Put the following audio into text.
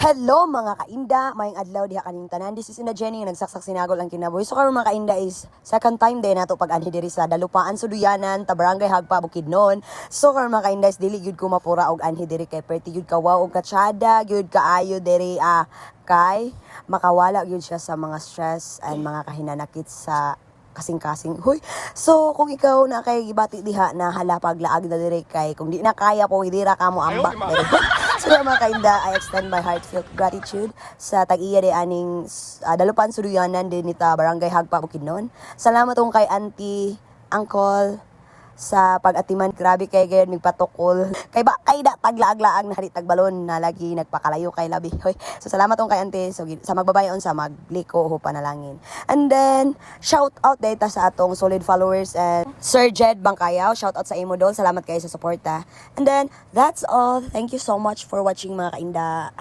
Hello mga kainda, mayong adlaw diha kaning tanan. This is Ina Jenny, nagsaksak sinagol ang kinabuhi. So karon mga kainda is second time din nato pag anhi diri sa Dalupaan Suduyanan, ta Barangay Hagpa Bukidnon. So karon mga kainda is dili gyud ko mapura og anhi diri kay perti gyud ka wow og katsada, gyud kaayo diri kay makawala gyud siya sa mga stress and mga kahinanakit sa kasing-kasing. Hoy. So kung ikaw na kay gibati diha na hala paglaag na diri kay kung di na kaya po dira ka mo amba. So mga kainda, I extend my heartfelt gratitude sa tag-iya di aning Dalupaan Suduyanan din nita Barangay Hagpa Bukidnon. Salamat tong kay auntie, uncle sa pag-atiman. Grabe kay gayon migpatukol. Kay ba kay da taglaag-laag na hari tagbalon na lagi nagpakalayo kay labi. Hoy. So salamat tong kay auntie so sa magbabayon sa magliko ho panalangin. And then shout out data sa atong solid followers and Sir Jed Bangkayaw. Shout out sa imo dol. Salamat kayo sa suporta. And then that's all. Thank you so much for watching mga kainda.